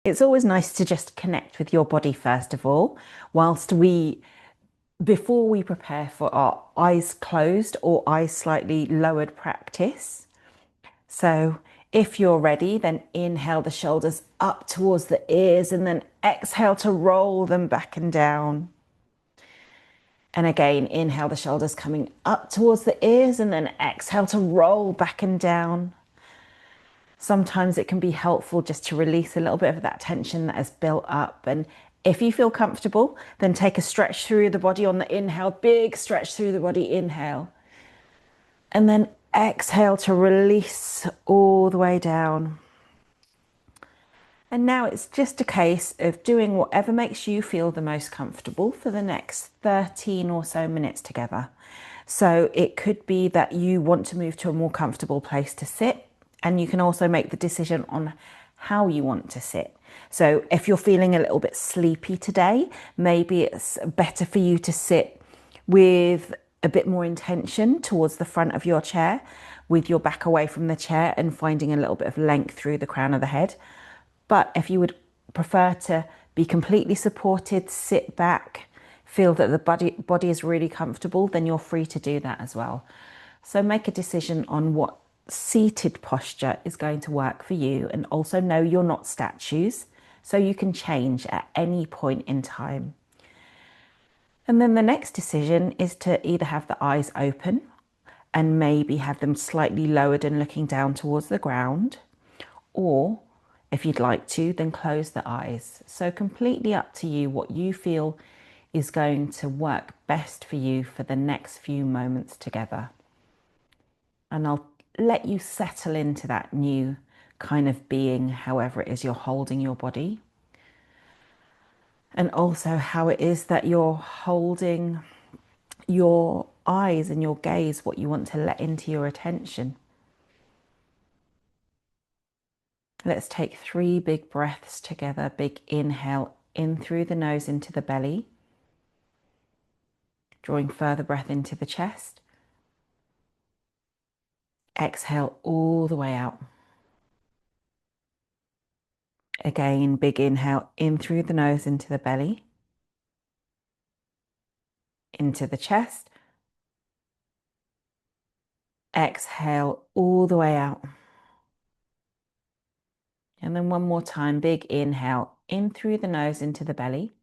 It's always nice to just connect with your body first of all, before we prepare for our eyes closed or eyes slightly lowered practice. So if you're ready, then inhale the shoulders up towards the ears and then exhale to roll them back and down. And again, inhale the shoulders coming up towards the ears and then exhale to roll back and down. Sometimes it can be helpful just to release a little bit of that tension that has built up. And if you feel comfortable, then take a stretch through the body on the inhale, big stretch through the body, inhale. And then exhale to release all the way down. And now it's just a case of doing whatever makes you feel the most comfortable for the next 13 or so minutes together. So it could be that you want to move to a more comfortable place to sit, and you can also make the decision on how you want to sit. So if you're feeling a little bit sleepy today, maybe it's better for you to sit with a bit more intention towards the front of your chair, with your back away from the chair and finding a little bit of length through the crown of the head. But if you would prefer to be completely supported, sit back, feel that the body is really comfortable, then you're free to do that as well. So make a decision on what seated posture is going to work for you, and also know you're not statues, so you can change at any point in time. And then the next decision is to either have the eyes open and maybe have them slightly lowered and looking down towards the ground, or if you'd like to, then close the eyes. So completely up to you what you feel is going to work best for you for the next few moments together. And I'll let you settle into that new kind of being, however it is you're holding your body. And also how it is that you're holding your eyes and your gaze, what you want to let into your attention. Let's take 3 big breaths together. Big inhale in through the nose into the belly, drawing further breath into the chest. Exhale all the way out. Again, big inhale in through the nose into the belly, into the chest. Exhale all the way out. And then one more time, big inhale in through the nose into the belly,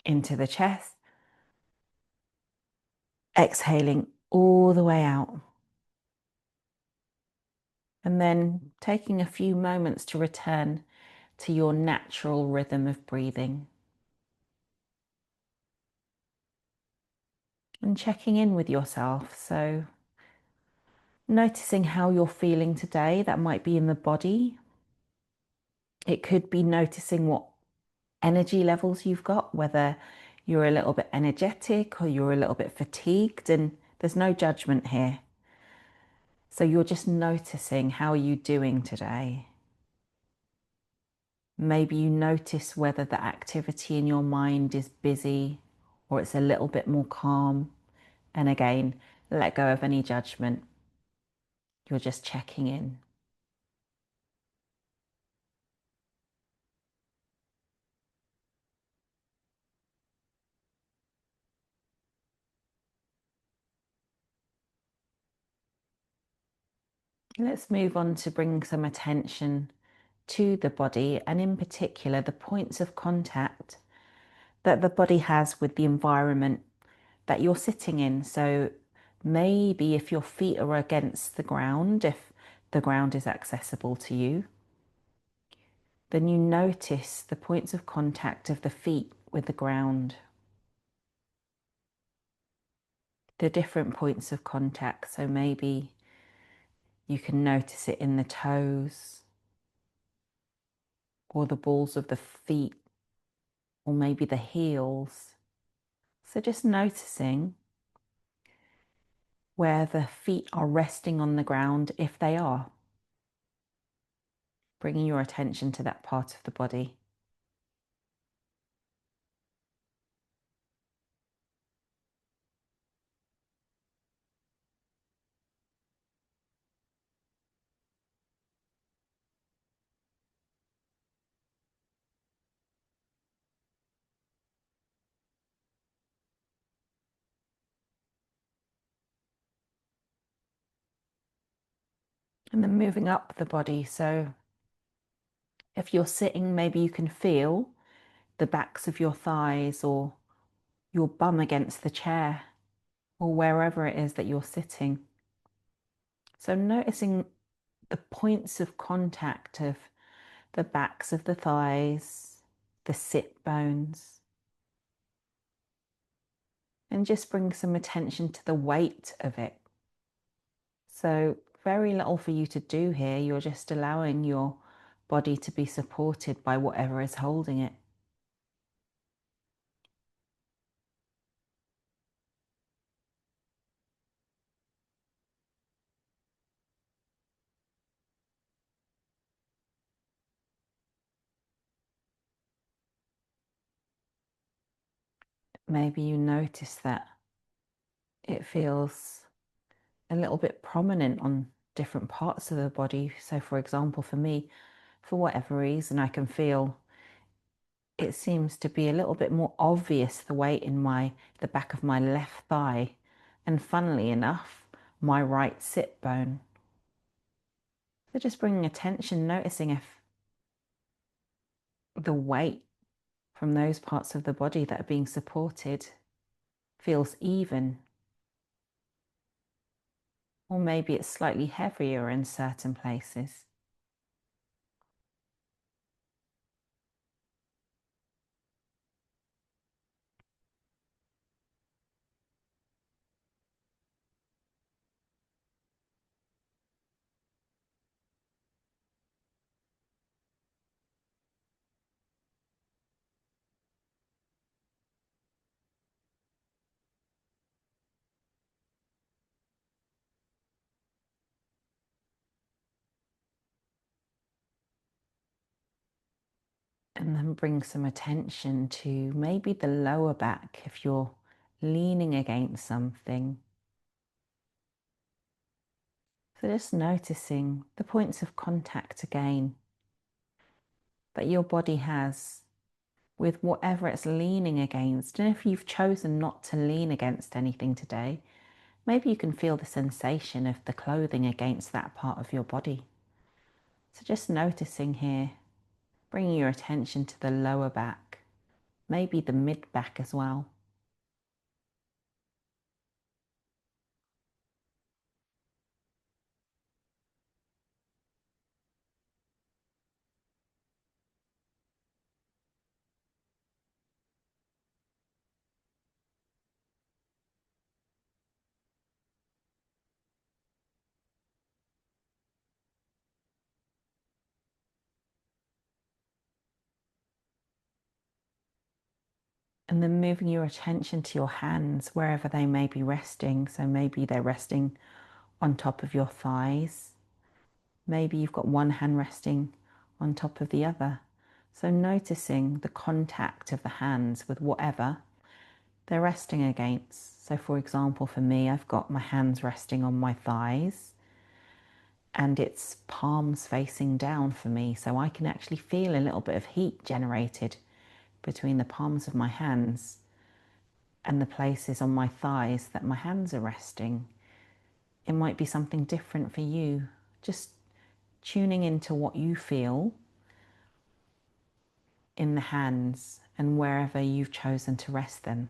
into the chest. Exhaling all the way out. And then taking a few moments to return to your natural rhythm of breathing. And checking in with yourself. So noticing how you're feeling today. That might be in the body. It could be noticing what energy levels you've got, whether you're a little bit energetic or you're a little bit fatigued, and there's no judgment here. So you're just noticing, how are you doing today? Maybe you notice whether the activity in your mind is busy or it's a little bit more calm. And again, let go of any judgment. You're just checking in. Let's move on to bring some attention to the body, and in particular the points of contact that the body has with the environment that you're sitting in. So maybe if your feet are against the ground, if the ground is accessible to you, then you notice the points of contact of the feet with the ground. The different points of contact. So maybe you can notice it in the toes or the balls of the feet, or maybe the heels. So just noticing where the feet are resting on the ground, if they are. Bringing your attention to that part of the body. And then moving up the body. So if you're sitting, maybe you can feel the backs of your thighs or your bum against the chair or wherever it is that you're sitting. So noticing the points of contact of the backs of the thighs, the sit bones, and just bring some attention to the weight of it. So very little for you to do here. You're just allowing your body to be supported by whatever is holding it. Maybe you notice that it feels a little bit prominent on different parts of the body. So for example, for me, for whatever reason, I can feel it seems to be a little bit more obvious the weight in the back of my left thigh, and funnily enough, my right sit bone. So just bringing attention, noticing if the weight from those parts of the body that are being supported feels even, or maybe it's slightly heavier in certain places. And then bring some attention to maybe the lower back if you're leaning against something. So just noticing the points of contact again that your body has with whatever it's leaning against. And if you've chosen not to lean against anything today, maybe you can feel the sensation of the clothing against that part of your body. So just noticing here, bringing your attention to the lower back, maybe the mid back as well. And then moving your attention to your hands wherever they may be resting. So maybe they're resting on top of your thighs. Maybe you've got one hand resting on top of the other. So noticing the contact of the hands with whatever they're resting against. So for example, for me, I've got my hands resting on my thighs and it's palms facing down for me. So I can actually feel a little bit of heat generated between the palms of my hands and the places on my thighs that my hands are resting. It might be something different for you. Just tuning into what you feel in the hands and wherever you've chosen to rest them.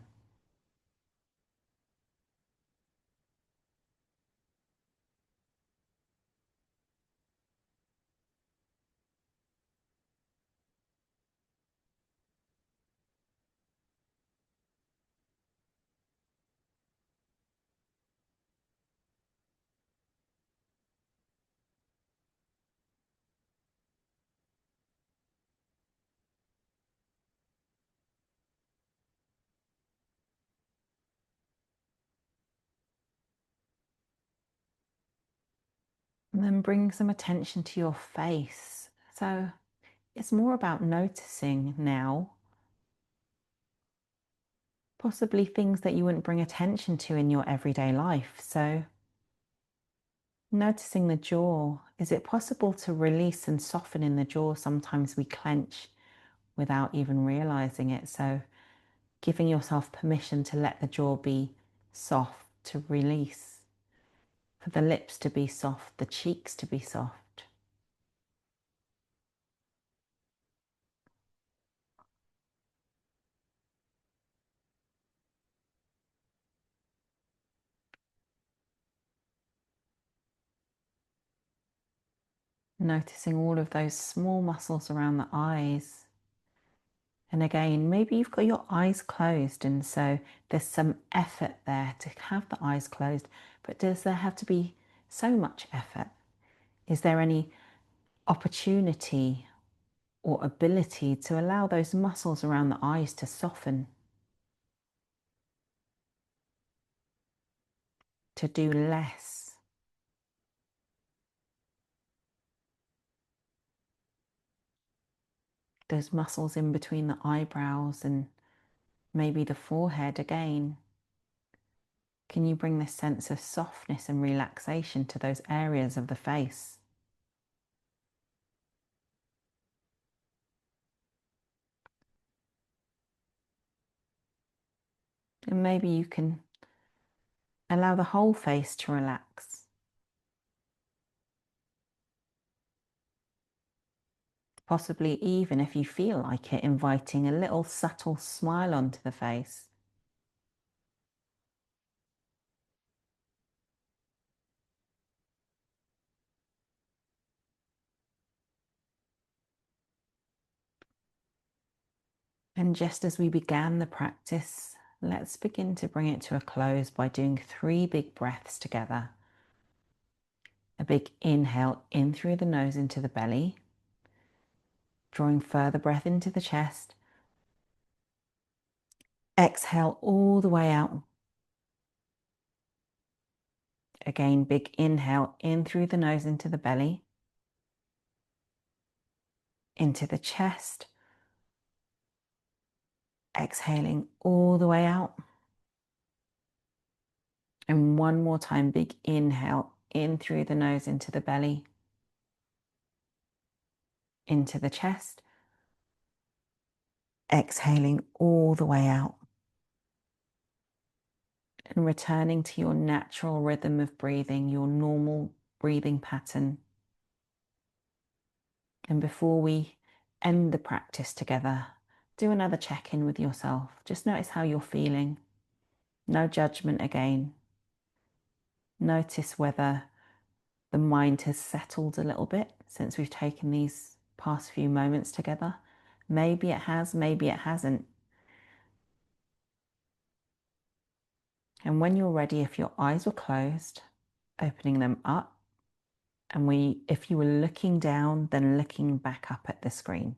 And then bring some attention to your face. So it's more about noticing now, possibly things that you wouldn't bring attention to in your everyday life. So noticing the jaw. Is it possible to release and soften in the jaw? Sometimes we clench without even realizing it. So giving yourself permission to let the jaw be soft, to release. for the lips to be soft, the cheeks to be soft. Noticing all of those small muscles around the eyes. And again, maybe you've got your eyes closed, and so there's some effort there to have the eyes closed. But does there have to be so much effort? Is there any opportunity or ability to allow those muscles around the eyes to soften, to do less? Those muscles in between the eyebrows and maybe the forehead again. Can you bring this sense of softness and relaxation to those areas of the face? And maybe you can allow the whole face to relax. Possibly even, if you feel like it, inviting a little subtle smile onto the face. And just as we began the practice, let's begin to bring it to a close by doing 3 big breaths together. A big inhale in through the nose into the belly, drawing further breath into the chest. Exhale all the way out. Again, big inhale in through the nose into the belly, into the chest. Exhaling all the way out. And one more time, big inhale in through the nose into the belly, into the chest. Exhaling all the way out. And returning to your natural rhythm of breathing, your normal breathing pattern. And before we end the practice together, do another check-in with yourself. Just notice how you're feeling. No judgment again. Notice whether the mind has settled a little bit since we've taken these past few moments together. Maybe it has, maybe it hasn't. And when you're ready, if your eyes were closed, opening them up, and if you were looking down, then looking back up at the screen.